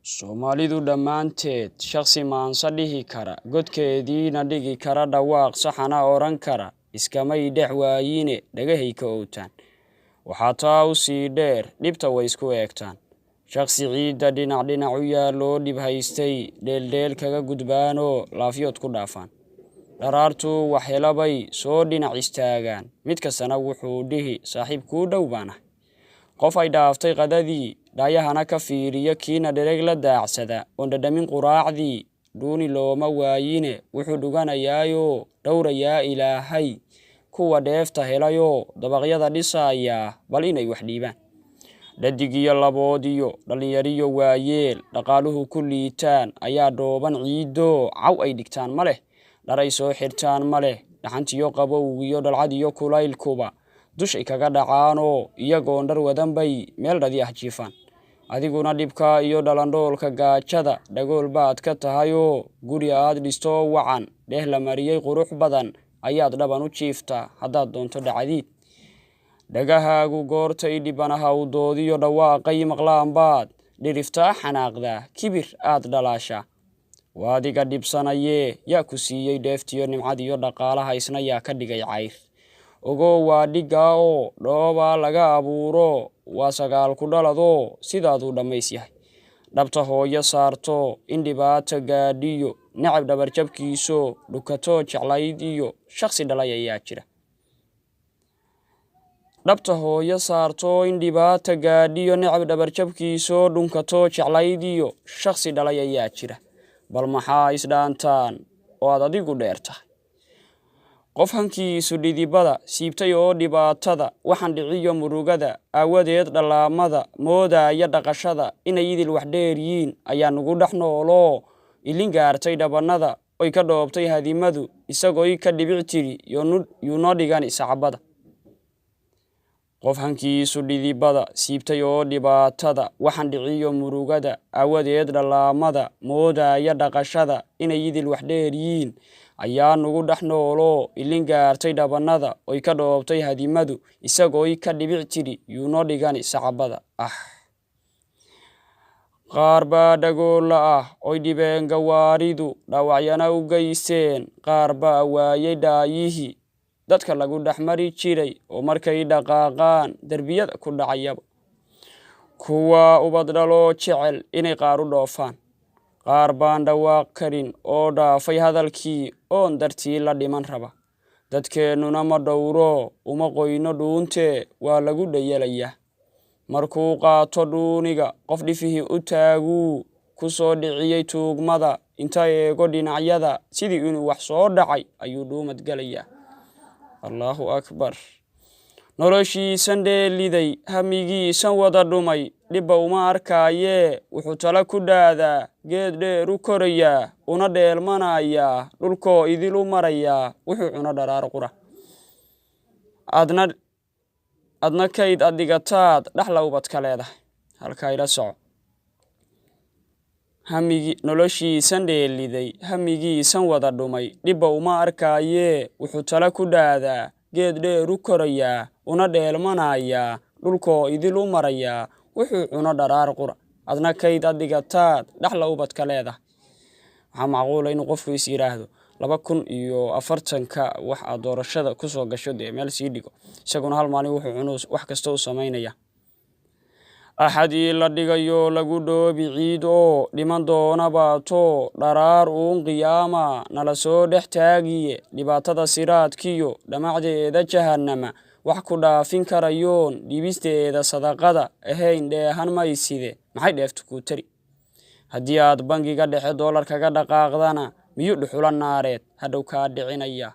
Soomaalidu dhammaanteed shakhsi maansa dhihi kara godkeediina dhigi kara dhawaaq saxana oran kara iskamay dhex waayine dhagahay ka owtaan waxaa taa u sii dheer dhibta way isku eegtaan shakhsi ciidda dhinac u yaaloo dhib haystay dheeldheel kaga gudbaanoo laafyood ku dhaafaan dharaartu wax helabay soo dhinac istaagaan mid kastana wuxuu dhihi saaxiib kuu dhow baana qof ay dhaaftay qadadii dhaayahana ka fiiriya kiina dhereg la daacsada oon dhadhamin quraacdii dhuuni looma waayine wuxuu dhuganayaayo dhowrayaa ilaahay kuwa dheefta helayo dabaqyada dhisaaya bal inay wax dhiibaan dhadigiyo laboodiyo dhalinyariyo waayeel dhaqaaluhu ku liitaan ayaa dhooban ciido caw ay dhigtaan ma leh dharay soo xirtaan ma leh dhaxantiyo qabowgiyo dhalcadiyo kulaylkuba dushay kaga dhacaanoo iyagoon dhar wadan bay meel dhadi ah jiifaan adiguna dhibka iyo dhalandhoolka gaajada dhagool baad ka tahayoo guri aad dhisto wacan dheeh la mariyey qurux badan ayaad dhaban u jiiftaa haddaad doonto dhacdiid dhagahaagu goortay dhibanaha u doodiyo dhawaaqay maqlaan baad dhiriftaa xanaaqdaa kibir aad dhalaasha waadiga dhibsanayee yaa ku siiyey dheeftiyo nimcadiyo dhaqaalaha isna yaa ka dhigay cayr ogow waa dhigaa oo dhoobaa laga abuuro waa sagaal ku dhaladoo sidaaduu dhammays yahay dhabta hooyo saarto in dhibaata gaadhiyo nacab dhabarjabkiiso dhukatoo jeclayd iyo shakhsi dhalay ayaa jira dhabta hooyo saarto in dhibaata gaadhiyo nacab dhabarjabkiiso dhunkatoo jeclayd iyo shakhsi dhalay ayaa jira bal maxaa isdhaantaan oo aad adigu dheer tahay qof hankiisu dhidibada siibtay oo dhibaatada waxaan dhiciyo murugada aawadeed dhalaamada moodaya dhaqashada inay idil wax dheeryiin ayaa nugu dhex nooloo ilin gaartay dhabanada oy ka dhoobtay hadimadu isagooy ka dhibic tiri yuunoo dhigan isacabada qof hankiisu dhidibada siibtay oo dhibaatada waxaan dhiciyo murugada aawadeed dhalaamada moodaya dhaqashada inay idil wax dheeryiin ayaa nugu dhex nooloo ilin gaartay dhabanada oy ka dhoobtay hadimadu isagooy ka dhibic tiri yuunoo dhigan isacabada qaar baa dhagoolla ah oy dhibeen gawaaridu dhaawacyana u geysteen qaar baa waayay dhaayihii dadka lagu dhex mari jiray oo markay dhaqaaqaan derbiyada ku dhacayaba kuwa ubad dhaloo jecel inay qaar u dhoofaan qaar baan dhawaaq karin oo dhaafay hadalkii oon dartii la dhiman raba dadkeennuna ma dhowro uma qoyno dhuuntee waa lagu dhayalayaa markuu qaato dhuuniga qof dhifihii u taaguu ku soo dhiciyey tuugmada inta eego dhinacyada sidii inuu wax soo dhacay ayuu dhuumad gelayaa allaahu akbar noloshiisan dheeliday hamigiisan wada dhumay dhibba uma arkaayee wuxuu tala ku dhaadaa geed dheer u korayaa una dheelmanayaa dhulkoo idil u marayaa wuxuu cuno dharaar qura adna kayd adigataad dhaxla ubadka leedahay halkaa ila soco noloshiisan dheeliday hamigiisan wada dhumay dhibba uma arkaayee wuxuu tala ku dhaadaa geed dheer u korayaa una dheelmanayaa dhulkoo idil u marayaa wuxuu cuno dharaar qura adna kayd adigataad dhaxla ubadka leedahay waxaa macquula inuu qofku is yidhaahdo 2040 wax aad doorashada ku soo gasho dee meel sii dhigo isaguna hal maalin wuxuu cuno wax kasta u samaynaya axadii la dhigayo lagu dhoobi ciid oo dhiman doona baato dharaar uun qiyaama nala soo dhex taagiye dhibaatada siraadkiyo dhamacdeeda jahannama wax ku dhaafin karayoon dhibisteeda sadaqada ahayn dheehan mayside maxay dheeftu kuu tari haddii aad bangiga dhexe doolar kaga dhaqaaqdana miyuu dhuxula naareed hadhow kaa dhicinaya